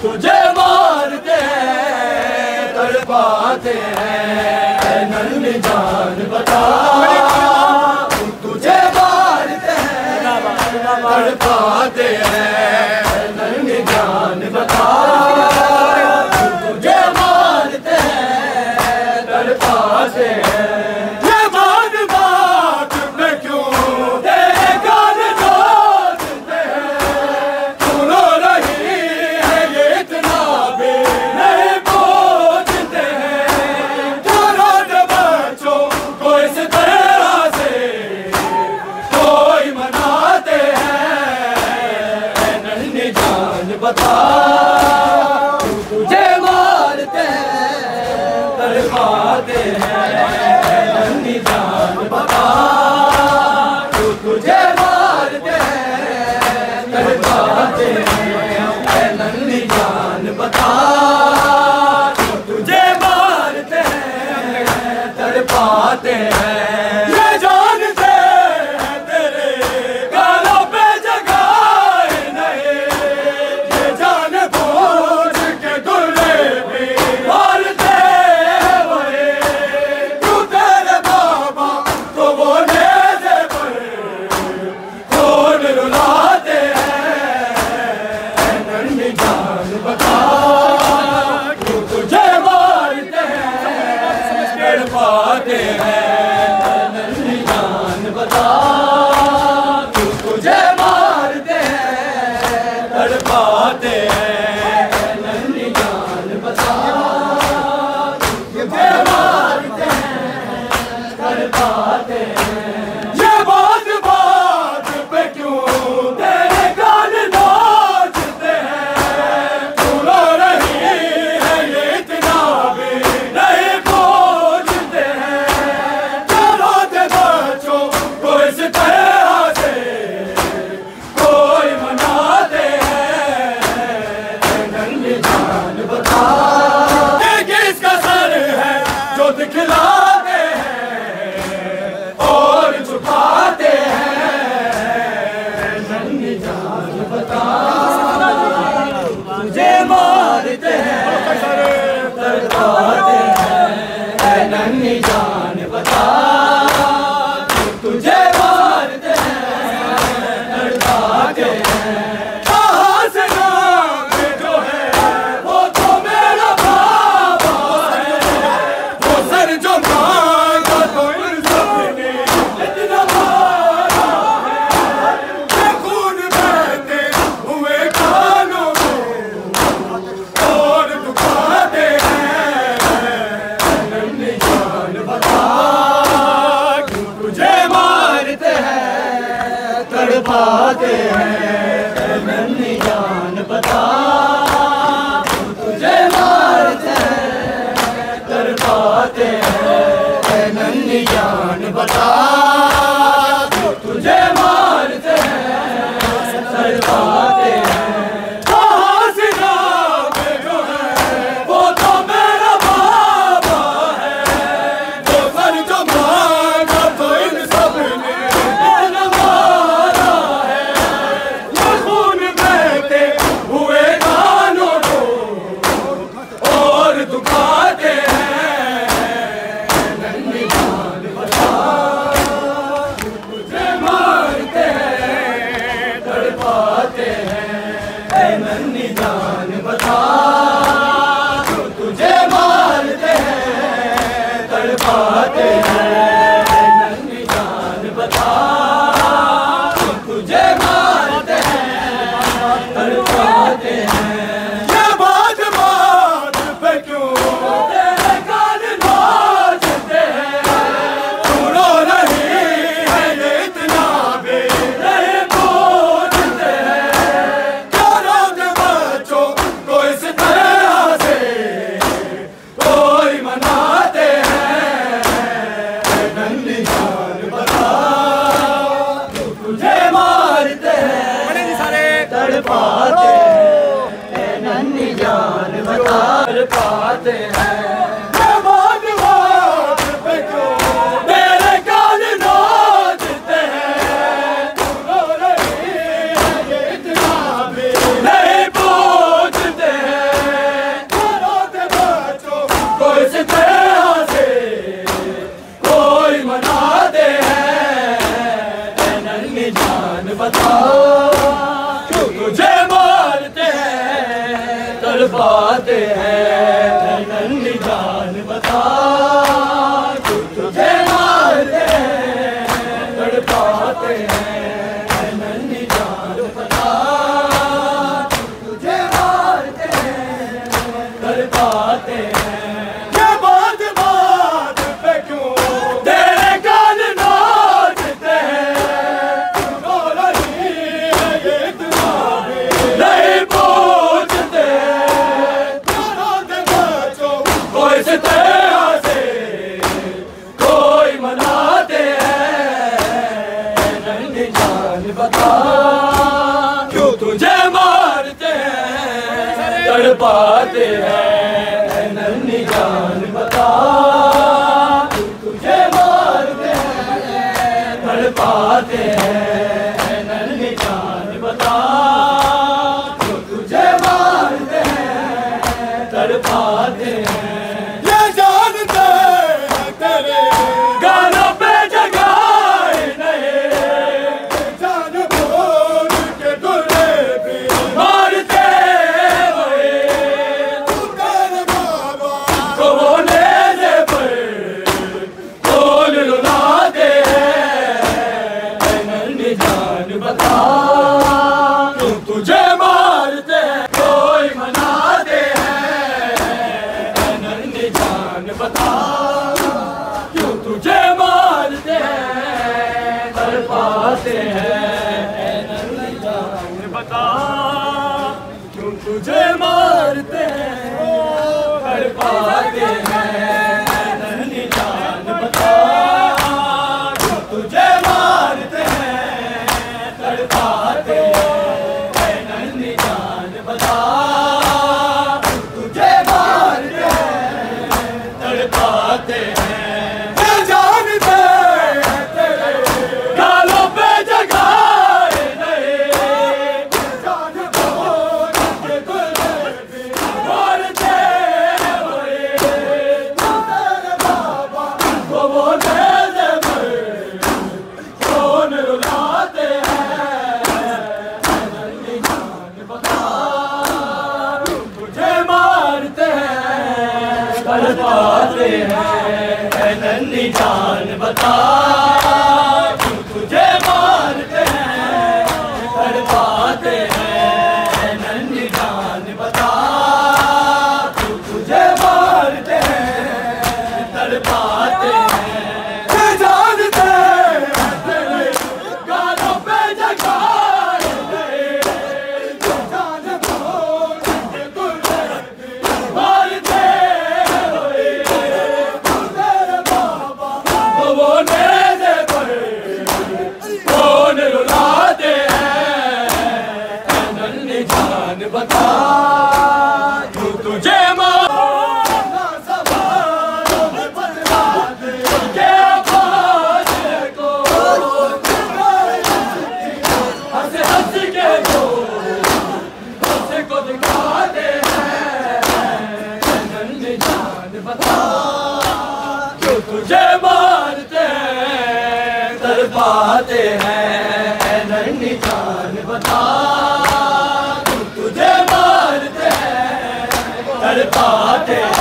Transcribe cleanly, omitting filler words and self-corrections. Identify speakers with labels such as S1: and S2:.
S1: तुझे मारते तड़पाते हैं नन्ही जान बता, तुझे मारते तड़पाते हैं नन्ही जान बता, तुझे मारते तड़पाते हैं। बता तुझे मारते हैं तड़पाते हैं नन्ही जान बता, तुझे मारते हैं तड़पाते हैं नन्ही जान बता, तुझे मारते हैं तड़पाते हैं। तड़पाते हैं नन्ही जान बता, तुझे मारते हैं तड़पाते हैं नन्ही जान बता, तुझे मारते हैं तड़पाते हैं। ये बात बात पे क्यों तेरे गाल नाचते हैं, तू रो रही है ये इतना भी नहीं दिखलाते हैं और झुकाते हैं नन्ही जान बता, तुझे मारते हैं तड़पाते हैं नन्ही जान बता, तुझे मारते हैं तड़पाते हैं। कहाँ से नाम जो है वो तो मेरा बाबा है, जो मांगा तो इन सबने इतना मारा है, ये खून बहते हुए कानों को और दुखाते हैं नन्ही जान बता, तुझे मारते हैं तड़पाते हैं नन्ही जान बता, तुझे मारते हैं तड़पाते हैं नन्ही जान बता, तुझे मारते हैं तड़पाते हैं। कहाँ से नाम जो है वो तो मेरा बाबा है, वो सर जो मांगा तो इन सबने इतना मारा है, ये खून बहते हुए कानों को और दुखाते हैं नन्ही जान बता, तुझे मारते हैं तड़पाते हैं नन्ही जान बता, तुझे मारते हैं तड़पाते हैं नन्ही जान बता, तुझे मारते हैं तड़पाते हैं। ये बात बात पे क्यों तेरे गाल नाचते हैं, तू रो रही है ये इतना भी नहीं पूछते हैं, क्या रोज बच्चों को इस तरह से कोई मनाते हैं नन्ही जान बता, तड़पाते हैं नन्ही जान बता तड़पाते हैं तुझे मारते हैं तड़पाते हैं नन्ही जान बता तुझे मारते हैं तड़पाते हैं नन्ही जान बता तुझे मारते हैं तड़पाते हैं ये बात बात पे क्यों तेरे कान नाचते हैं बता क्यों तुझे मारते हैं तड़पाते हैं नन्ही जान बता तुझे मारते हैं तड़पाते हैं नन्ही जान बता तुझे मारते हैं तड़पाते हैं ये जानते हैं तेरे गानों पे जगाए नहीं तुझे मारते हैं कोई मनाते हैं नन्ही जान बता क्यों तुझे मारते हैं तड़पाते हैं नन्ही जान बता क्यों तुझे मारते हैं तड़पाते हैं नन्ही जान बता क्यों तुझे मारते हैं तड़पाते हैं तुझे मारते हैं तड़पाते हैं जानते हैं तेरे गालों पे जगाए नहीं जान मारते बाबा को वो कौन रुलाते हैं नन्ही जान बता तड़पाते हैं नन्ही जान बता तुझे मारते हैं तड़पाते हैं नन्ही जान बता तुझे मारते हैं तड़पाते हैं जानते हैं तेरे गानों पे जगाए बता तू तुझे को दिखाते हैं नन्ही जान बता क्यों तुझे मारते हैं तड़पाते हैं नन्ही जान बता तुझे मारते हैं तड़पाते हैं